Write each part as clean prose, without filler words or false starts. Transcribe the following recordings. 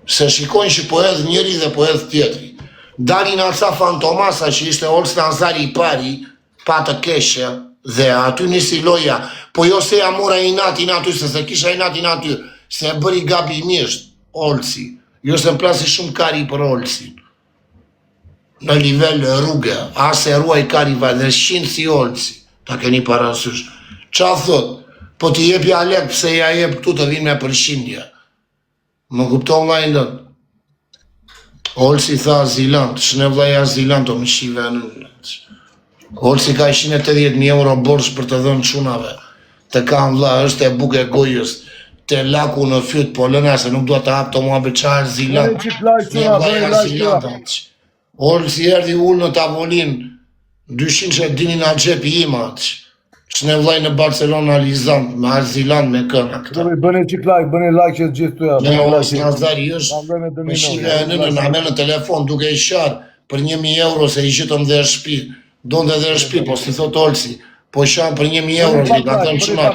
Se shikojnë që po edhe njëri dhe po edhe tjetri. Dalin aca fantomasa që ishte Olës Nazari I pari, pa të keshe, dhe aty nisi loja, po jo se ja mora inatin aty, se kisha inatin aty, se bëri gabimisht, Olësi. Jo se më plasi shumë kari për Olësin. Në nivel rrugë, ase ruaj kari dhe shqinë si Olësi, ta keni parasysh. Qa thot, po t'i jepja lek, pse ja jep këtu të vinë me përshindje. Më kupton vajndën. Olësi tha azilant, shne vlaj azilant, o më shive në. Olësi ka 180.000 euro borsh për të dhënë qunave. Të kam vla, është e buke gojës, të laku në fyt, po lëna se nuk do të hapë të mua beqa azilant. Shne vlaj azilant. Olësi erdi ullë në tavolin, 200 që dinin a gjepi imat. Shne vlaj në Barcelona Lizant, me azilant me këna këta. Bëni qik like, bëni like që gjithë të ja. Ne Olës Nazari është, me shive e nënë, në me në telefon, duke I sharë, për 1.000 euro se I gjithëm dhe shpi. Donde dhe shpi, po si thot Olësi, po shanë për 1.000 euro, që I ka thënë qëna.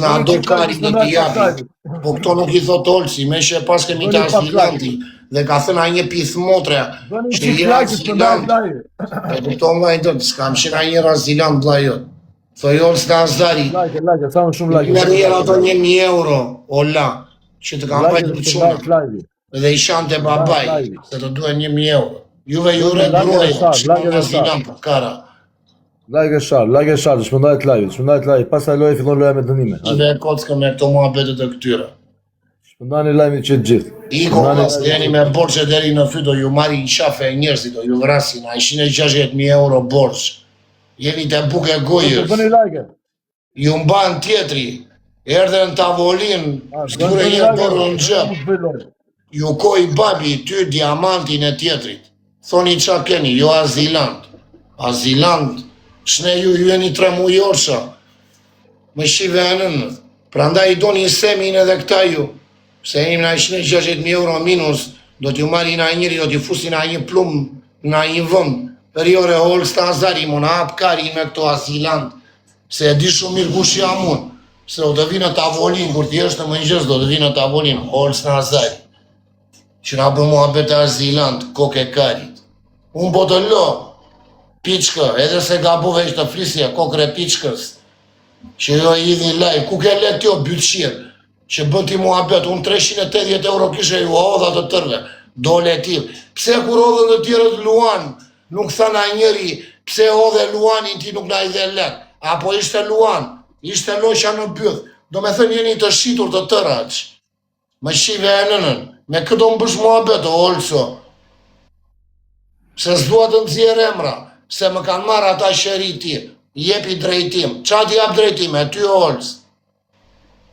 Na do kari në t'japi, po këto nuk I thot Olësi, me që pas kemi të azilanti, dhe ka thënë a një pith motre, që I azilant, e këto më vajndën, s'kam që a një azilant blajot. Thoj Olës Nazari, në njërë ato 1.000 euro, ola, që të kam bajtë për quna, dhe I shanë të babaj, se të duhe 1.000 euro. Juve ju regruaj, që në azilant për kara. Like e sharë, shpëndajt live, pasaj loje fillon loja me dënime. Juve e kockë me këto mua betet e këtyre. Shpëndajni live që të gjithë. Iko pas, jeni me borqe deri në fyt, do ju marri në qafe e njerëzit, do ju vrasin, a 160.000 euro borqë. Jeni të buke gojës. Ju mban tjetri, erdhe në tavolin, shkure një borë në gjëp. Ju koj babi, ty diamantin e tjetrit. Thoni qa keni, jo azilant. Azilant, shne ju jeni 3 mujorësha. Me shive e nënë. Pra nda I do një semin edhe këta ju. Se jenim na 160.000 euro minus, do t'ju marri na njëri, do t'ju fusi na një plum, na një vënd. Për jore Olës Nazari, mo na hap kari me këto azilant, se e di shumë mirë kush jam unë, se do të vinë në tavolin, kur t'i është në mëngjës, do të vinë në tavolin, Olës Nazari, që na bë mua bete azilant, koke karit. Unë po të lo, pichkë, edhe se ga buve ishtë të flisje, kokre pichkës, që jo I idhin laj, ku ke let jo bytëshirë, që bën ti mua bete, unë 380 euro kishe ju odha të tërve, dole t'il. Pse kur odhën dhe tjerët luan, nuk thana njëri, pse odhe luanin ti nuk na I dhe lek, apo ishte luan, ishte loqa në byth, do me thënë jeni të shitur të tëra që. Më shive e nënën, me këto më bësh mua beto, Olëso, se s'dua të nëzirë emra, se më kanë marrë ata shëri ti, jepi drejtim, qa ti jap drejtim, e ty Olës,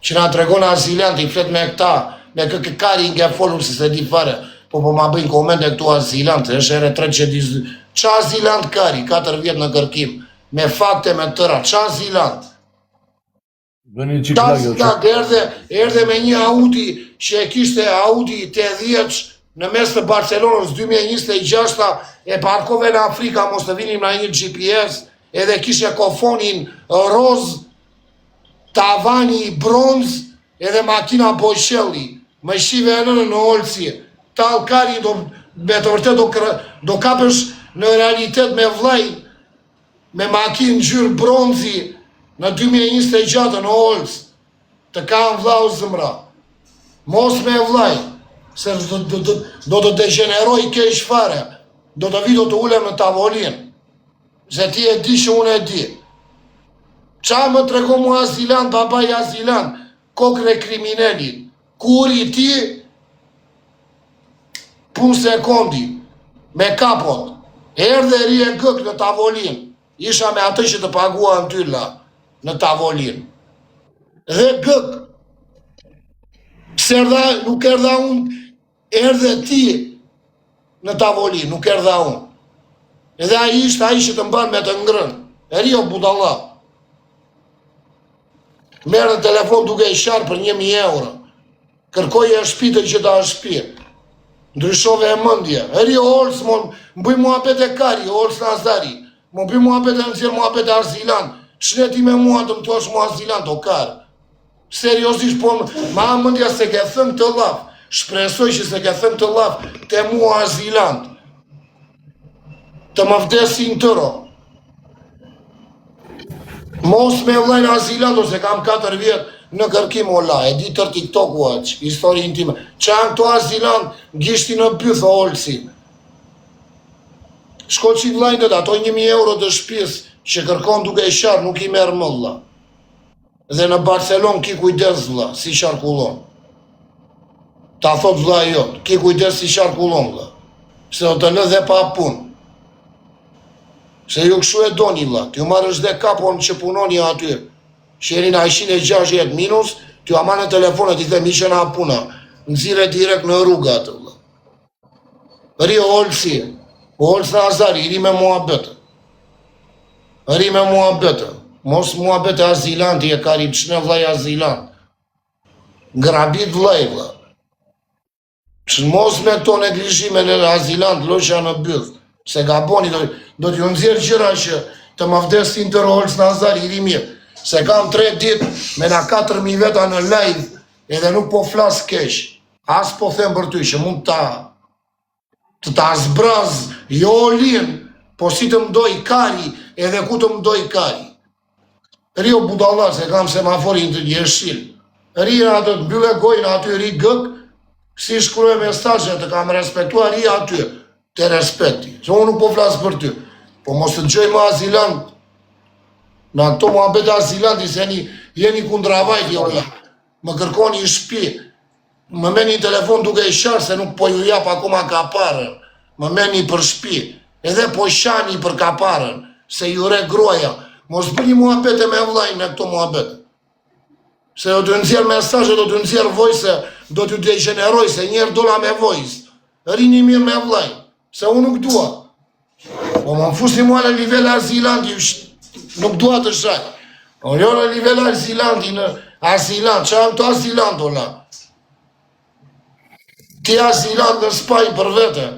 që na tregon azilant, I flet me këta, me këtë kari nge folur si se di fare, po ma bëjnë komente këtu azilant, është ere 320, qa azilant kari, 4 vjetë në kërkim, me fakte me tëra, qa azilant? Ta azilant, erdhe me një Audi, që e kishte Audi 80 në mes të Barcelonës 2026, e parkove në Afrika, mos të vinim në një GPS, edhe kishe kofonin roz, tavani bronz, edhe makina Boshelli, më shive e nënë në Olësi, tal kari me të vërtet do kapësh në realitet me vlaj, me makinë gjyrë bronzi në 2026 në Olës, të kam vlau zëmra. Mos me vlaj, se do të degeneroj kesh fare, do të vi do të ulem në tavolin, se ti e di që unë e di. Qa më trego mu azilant, babaj azilant, kokre kriminellit, kuri ti, pun sekondi, me kapot, erdhe ri e gëk në tavolin, isha me atë që të pagua në tylla, në tavolin. Dhe gëk, pse nuk erdha unë, erdhe ti në tavolin, nuk erdha unë. Edhe a ishtë a ishtë të mban me të ngrën, e ri o budalla. Merë në telefon duke I sharë për 1.000 euro, kërkoj e shpite që ta shpirë. Ndryshove e mëndje. Eri o Olës, më bëj mua pete kari, Olës Nazari. Më bëj mua pete nëzirë mua pete arzilan. Shneti me mua të më të është mua arzilan, o karë. Seriosisht, po ma mëndja se ke thënë të laf. Shpresoj që se ke thënë të laf të mua azilant. Të më vdesin tëro. Mos me vlajnë azilant, ose kam 4 vjetë në kërkim o la, e di tër TikTok-u aqë, histori intime. Që janë këto azilant, gishti në pyth o olësi. Shko që i vlajnë të ato 1.000 euro të shpis që kërkon duke i sharë, nuk i merë më la. Dhe në Barcelon ki kujdes vla, si sharkullon. Ta thot vla jot, ki kujdes si sharkullon vla. Se do të lë dhe pa pun. Se ju këshu e doni vla, t'ju marrë është dhe kapon që punoni aty. Sheri na 160 minus, t'ju ama në telefonet i them ishe na puna. Nëzire direkt në rruga atë vla. Ri o olësi, o olës në azari, ri me mua betë. Ri me mua betë. Mos mua bete azilanti e karim, qëne vlaj azilant. Grabit vlaj vla. Që mos me to neglijime në azilant, loqa në bëth. Se gaboni, do t'ju nëzirë gjëra që të më vdesin të rolës në azari, i rimir. Se kam 3 dit me na 4.000 veta në live, edhe nuk po flas kesh. As po them për ty, që mund ta zbraz, jo olin, po si të mdoj kari, edhe ku të mdoj kari. Rio budallar, se kam semaforin të jeshil. Ria atë të mbylle gojnë aty ri gëk, si shkruaj mesazhe të kam respektuar ri aty, të respekti. Se unë nuk po flasë për ty. Po mos të gjoj më azilant. Në këto mua bete azilanti, se jeni kundravajt, më kërkoni i shpi. Më meni telefon duke i sharë, se nuk po ju jap akoma kaparën. Më meni për shpi. Edhe po shani për kaparën, se ju re groja. Mos bëni muhabete me vlajnë në këto muhabete. Se do të nëzirë mesazhe, do të nëzirë vojse, do të degeneroj, se njerë dola me vojs. Rini mirë me vlajnë, se unë nuk dua. Po më fusi mua në nivel azilanti, nuk dua të shaj. O jo në nivel azilanti, në azilant, që janë të azilant, ola. Ti azilant në spajnë për vete,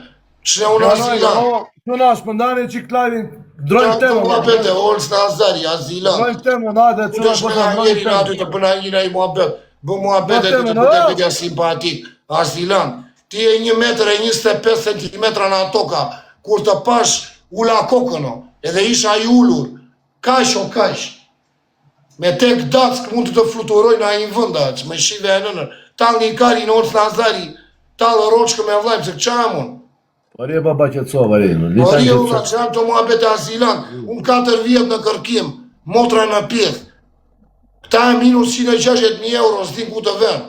që ne unë azilant. Të nash, më ndani që këtë lajvin, drojnë temë. Të muhabete, orës në azari, azilant. Drojnë temë, nade, që në përta njeri në aty të përna njëra i muhabet. Bë muhabete të përte përtja simpatik, azilant. Ti e 1,25 cm në toka, kur të pash ula kokëno, edhe isha i ullur, kash o kash. Me tek dack mund të fluturoj në ajin vënda, që me shive e nënër. Talë një kari në orës në azari, talë roqë me vlajmë, se këqa amun. Pari e baba qëtësova, rinë. Pari e ulla që janë të muhabete azilant, unë 4 vjetë në kërkim, motra në pjeth. Këta e minus 160.000 euro, s'din ku të ven.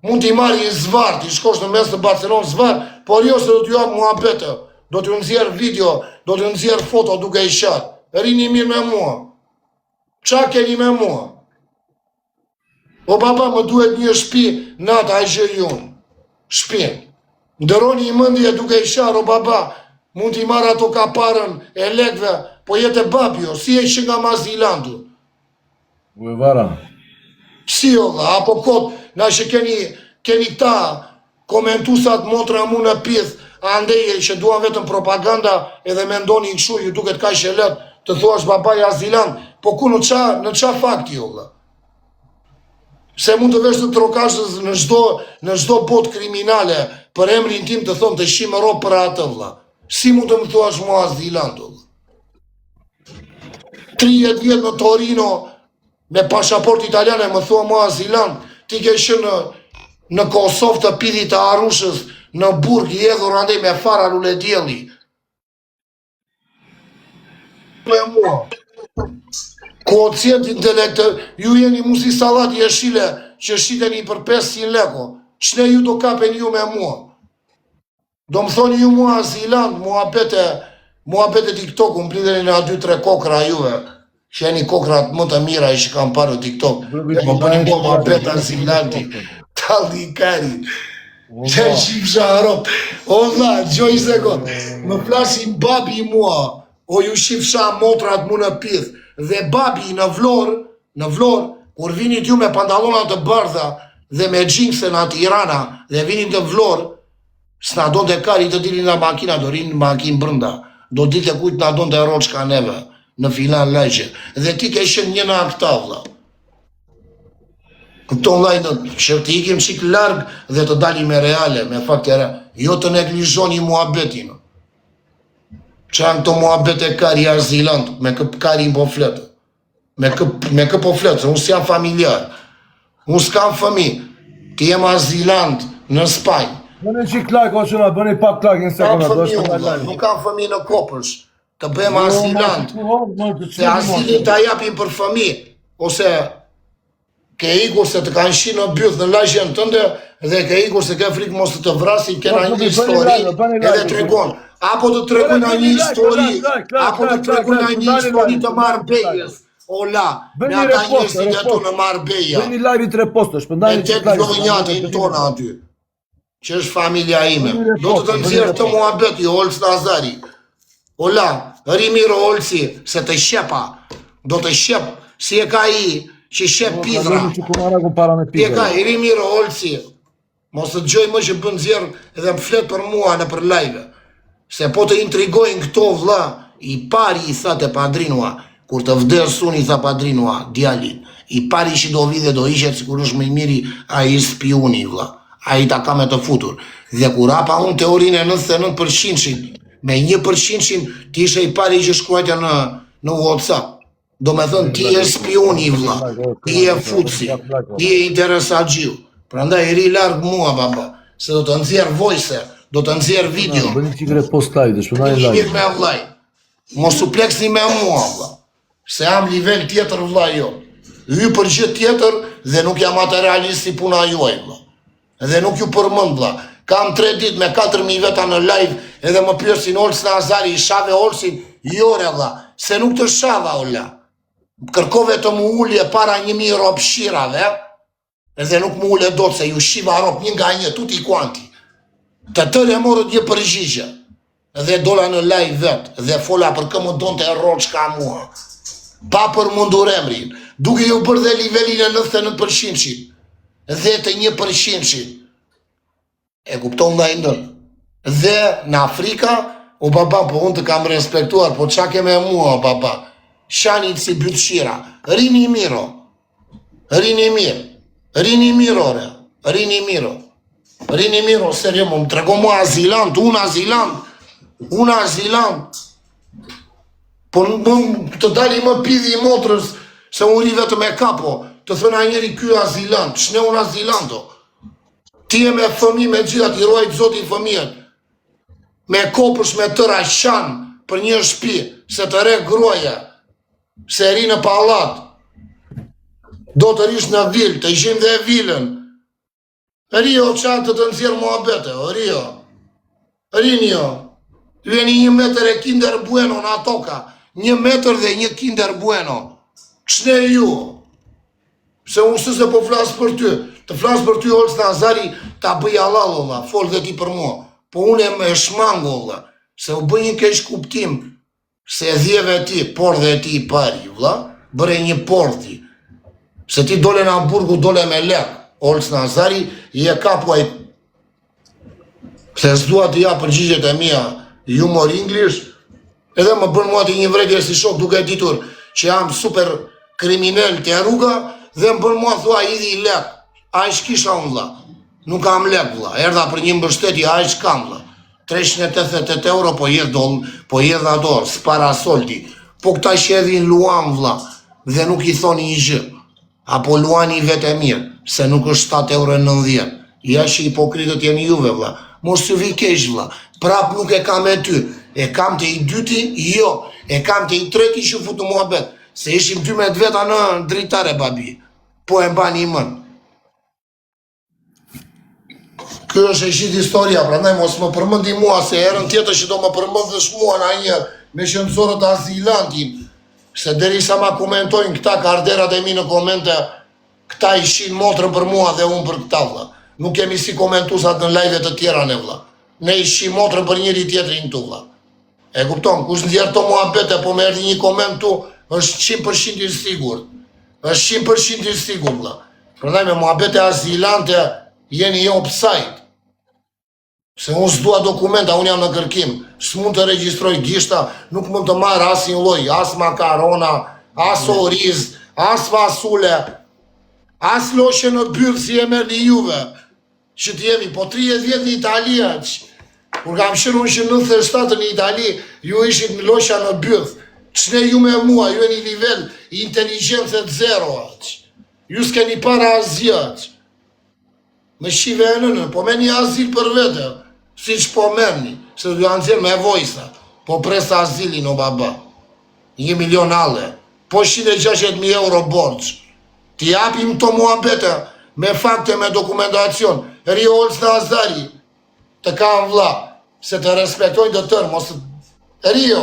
Mund t'i marri i zvar, t'i shkosh në mes të Barcelon zvar, por jo se do t'ju apë muhabete. Do t'ju nëzjerë video, do t'ju nëzjerë foto duke i shatë. Rini mirë me mua. Qa keni me mua? O baba, më duhet një shpi, nata e gjë junë. Shpinë. Ndëroni i mëndje duke i sharë, o baba, mund t'i marrë ato kaparën e lekve, po jetë e babjo, si e shë nga mazilandu. U e vara. Si o dhe, apo kot, na që keni këta komentusat motra mu në pith, andeje që duan vetëm propaganda, edhe me ndoni i këshu, ju duket ka që letë, të thuash babaj aziland, po ku në qa fakti o dhe. Se mund të vesh të trokashës në gjdo bot kriminale, për emrin tim të thonë të shimë ropë për atë vla. Si mund të më thuash mua azilant o dhe. 30 vjetë në Torino, me pasaport italiane, më thua mua azilant, ti ke shë në Kosovë të pidhi të Arushës, në Burg, i edhur andej me fara lule djeli. Me mua. Koocient intelekte, ju jeni musi salat jeshile që shiteni për 500 leko. Shne ju do kapen ju me mua. Do më thoni ju mua azilant, muhabete TikTok, më plideni në 2-3 kokra juve. Që jeni kokrat më të mira i që kam parë TikTok. E më bëni mua muhabete azilanti. Taldi i kari. Që shifësha arop. O dha, gjoj sekund. Më flasin babi i mua. O ju shifësha motrat mu në pith. Dhe babi në vlor, kur vinit ju me pantalonat të bardha dhe me gjingse në Tirana dhe vinit të vlor, s'na do të kari të dilin në makina, do rinë në makin brënda, do ditë e kujtë na do të roqka neve, në filan lejqe, dhe ti ke shën një në aktavla. Kupton vllai, që të ikim çik larg dhe të dalim me reale, me fakte, jo të neglizhoni muhabetin. Çan to muhabete kari azilant, me kë kari po flet. Me kë po flet, unë s'jam familjar. Unë s'kam fëmijë. Ti jem azilant në Spanjë. Bëni çik like ose na bëni pak like në sekonda, nuk kam fëmijë në Kopës. Të bëjmë azilant. Se azilin ta japim për fëmijë, ose ke ikur se të kanë shi në byth në lagjen tënde dhe ke ikur se ke frikë mos të vrasi, kena një histori edhe tregon. Apo të tregojnë një histori, të Marbejës. Ola, me ata njerëzit e tu në Marbeja. Bëni live 3 postësh, me tek vlonjatin tonë aty, që është familja ime. Do të nxjerr të muhabeti Olc Nazari. Ola, Rimiro Olci, se të shepa, do të shep, si e ka i, që shep pizra. E ka i Rimiro Olci, mos të gjoj më që bën zjerë edhe më flet për mua në për live. Se po të intrigojnë këto vlla, i pari i thate padrinua, kur të vdes unë i tha padrinua, djalin, i pari që do vide do ishet si kur është më i miri, a i spioni vlla, a i ta ka me të futur. Dhe kur apa unë teorinë e 99%, me 1% ti ishe i pari që shkruajtja në WhatsApp. Do me thënë, ti e spioni vlla, ti e futsi, ti e interesagjiu. Pra nda i ri largë mua, baba, se do të nëzjerë voice, do të nëzjerë video. Bëni qikre post live, dhe shpënaj live. Me vllaj, mos u pleksni me mua, vlla, se jam nivel tjetër vlla jo. Hy për gjë tjetër dhe nuk jam materialist si puna juaj, vlla. Dhe nuk ju përmënd, vlla. Kam 3 dit me 4.000 veta në live edhe më pyesin Olc Nazari, i shave Olcin, jore vlla, se nuk të shava ola. Kërkove të mu ullje para 1.000 rop shirave, edhe nuk mu ullje do të se ju shiva rop një nga një, tuti kuanti. Të tëre morët një përgjigje, dhe dola në live vetë, dhe fola për këmë donë të erroq ka mua. Pa për mundur emrin, duke ju bërë dhe nivelin e 99%, dhe të 1%. E kupton nga i ndër. Dhe në Afrika, o baba, po unë të kam respektuar, po qa keme mua, o baba, shanit si bytëshira, rini miro, rini mirë, rini mirore, rini miro, rini miro, serje më trego mua azilant, unë azilant, po të dali më pidhi i motrës, se unë ri vetë me kapo, të thëna njeri kjo azilant, shne unë azilanto, ti e me fëmi me gjitha, ti ruajt zoti fëmijen, me kopësh me tëra shanë, për një shpi, se të re gruaja, se ri në palat, do të rish në vil, të ishim dhe vilën, Rio qatë të nëzirë muhabete, Rinjo, vjeni 1 metër e Kinder Bueno në atoka, 1 metër dhe 1 Kinder Bueno, qëne ju, se unë sëse po flasë për ty, të flasë për ty Olc Nazari, ta bëj halal olla, fol dhe ti për mua, po unë e me shmango olla, se u bëj një keq kuptim, se dhjeve ti, por dhe ti i pari, vla, bëre një porti, se ti dole në Hamburgu, dole me lek, Olc Nazari, i e kapuaj, se s'dua të ja përgjigjet e mija, humor English, edhe më bërë mua të një vrejtje si shok, duke ditur që jam super kriminel të rruga, dhe më bërë mua thua idhi i lek, a i shkisha unë vla, nuk kam lek vla, erda për një mbështetje, a i shkam vla, 388 euro po jedh ato, s'para soldi, po këta shedhin luan vla, dhe nuk i thoni një gjë, apo luani i vete mirë, se nuk është 7,90 euro, ja që hipokritët jeni juve vla, mos të vi kesh vla, prap nuk e kam e ty, e kam të i dyti, jo, e kam të i treti që futu muhabet, se ishim 12 veta në dritare babi, po e mba një mënë. Kjo është e shqit historia, pra ndaj mos më përmëndi mua, se erën tjetër që do më përmëndësh mua në njerë, me shëndësorët azilantin, se deri sa ma komentojnë këta karderat e mi në komente, këta ishin motrën për mua dhe unë për këta vla. Nuk kemi si komentusat në live të tjera në vla. Ne ishin motrën për njëri tjetërin të vla. E kupton, kush ndjerë të muhabete, po me erdi një koment tu, është 100% i sigur. është 100% i sigur vla. Pra ndaj me muhabete azilante, jeni jo pësajt. Se unë s'dua dokumenta, unë jam në kërkim, s'mund të regjistroj gishta, nuk mund të marrë asin loj, as makarona, as oriz, as fasule, As loshe në byrë si e merë një juve, që t'jemi, po 30 vjetë në Italia, kur kam shërë unë që 97 në Itali, ju ishit në losha në byrë, qëne ju me mua, ju e një nivel inteligencët zero, ju s'keni para azijat, me shive e nënë, po me një azil për vete, si që po merni, se du janë zirë me vojsa, po presa azilin o baba, 1 milion ale, po 160.000 euro borç, ti japim të muhabete, me fakte, me dokumentacion, Rio Olës në Azari, të kam vla, se të respektojnë të tërë, mos të... Rio,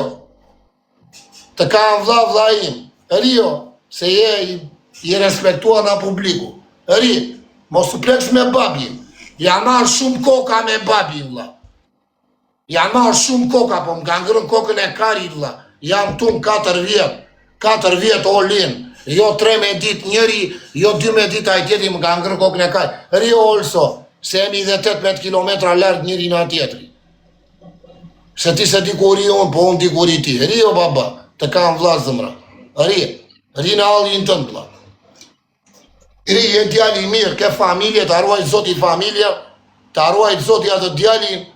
të kam vla im, Rio, se je i respektua në publiku, Rio, mos të pleks me babim, janë marrë shumë koka me babim, vla. Janë marrë shumë koka, po më kanë ngrën kokën e karit, vla. Janë tunë 4 vjetë olin, jo 3 me dit njëri, jo 2 me dit a i tjetri më kanë ngrën kokën e karit. Rio Olso, se jemi dhe 18 kilometra lartë njëri në tjetri. Se ti se dikuri unë, po unë dikuri ti. Rio baba, të kam vla zëmra. Ri në alin tënë, vla. Ri e djali mirë, ke familje, të arruaj zoti familje, të arruaj zoti atë djalin,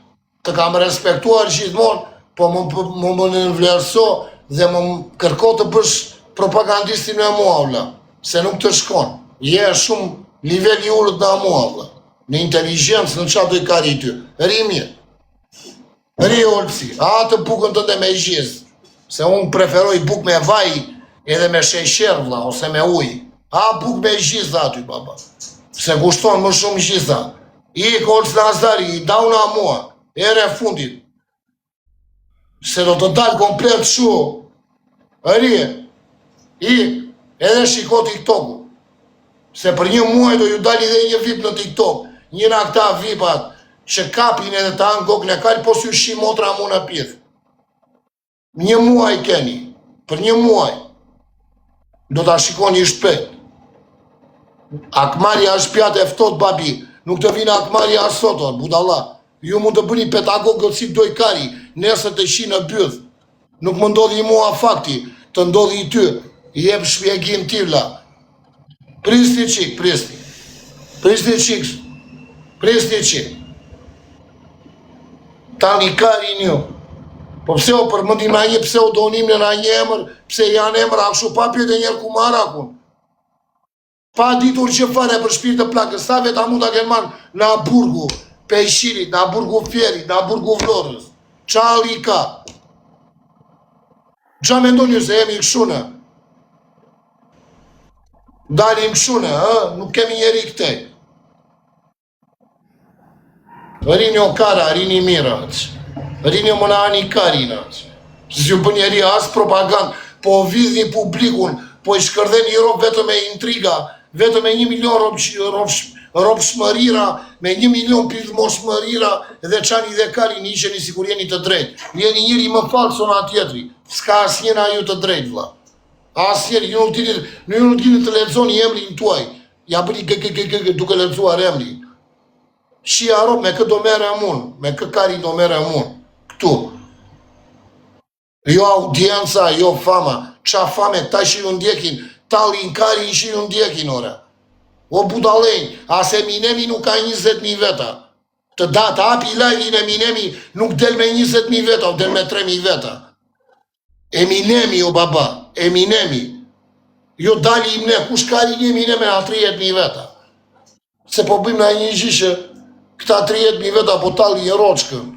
të kam respektuar gjithmonë, po më nënvlerëso dhe më kërko të bësh propagandistin e mua, vla, se nuk të shkon. Je shumë nivel i urët në mua, vla, në inteligencë, në qatë dojë kari ty. Ri mirë. Ri olëpsi, atë bukën të dhe me gjizë, se unë preferoj buk me vaj edhe me shesher, vla, ose me ujë. A buk me gjizë aty, baba, se kushton më shumë gjizë. I kolës në Azari, i dauna mua, ere fundit, se do të dalë komplet shu, Ri, edhe shiko TikTok-u, se për një muaj do ju dali dhe një vip në TikTok, njëra këta vipat, që kapin edhe të anë gokën e kalë, po s'ju shi motra mu në pithë. Një muaj keni, për një muaj, do t'a shikoni shpet. Akmarja është pjatë e ftot, babi, nuk të vinë akmarja asotot, budalla. Ju mund të bëni pedagogët si doj kari, nesër të shi në byth. Nuk më ndodhi mua fakti, të ndodhi i ty, i jep shpjegim tila. Pristi qik, pristi. Pristi qik, pristi qik. Tani kari një. Po pse o përmëndim a një, pse o donim në një emër, pse janë emër, a kështu papjet e njerë ku marakun. Pa ditur që fare për shpirë të plakës, sa veta mund të kenë marë në Aburgu, Pejshirit, në Aburgu Fjerit, në Aburgu Vlorës. Qali i ka. Qa me ndonjë se jemi këshune? Dalim këshune, nuk kemi njeri këtej. Rini o kara, rini mirat. Rini o mëna ani karinat. Se ju bë njeri as propagandë, po vidhni publikun, po i shkërdhen një ropë vetëm me intriga, vetëm me 1 milion ropë shmërira, me 1 milion pithmo shmërira, dhe qani dhe kari një isheni si kur jeni të drejt. Jeni njëri më falë sona tjetri, s'ka as njëna ju të drejt, vla. As njëri, ju nuk dini të ledzoni emrin tuaj, ja bëni gëgëgëgëgë duke ledzuar emrin. Shia ropë me këtë do mere mund, me këtë kari do mere mund, këtu. Jo audienca, jo fama, qa fame, ta shi ju ndjekin, talin kari shi ju ndjekin, ore. O budalejn, as Eminemi nuk ka 20.000 veta. Të api live-in Eminemi nuk del me 20.000 veta, o del me 3.000 veta. Eminemi, o baba, Eminemi. Jo dali im ne, kush kari një Eminemi a 30.000 veta. Se po bëjmë na një gjishë, këta 30.000 veta po tali e roqkën.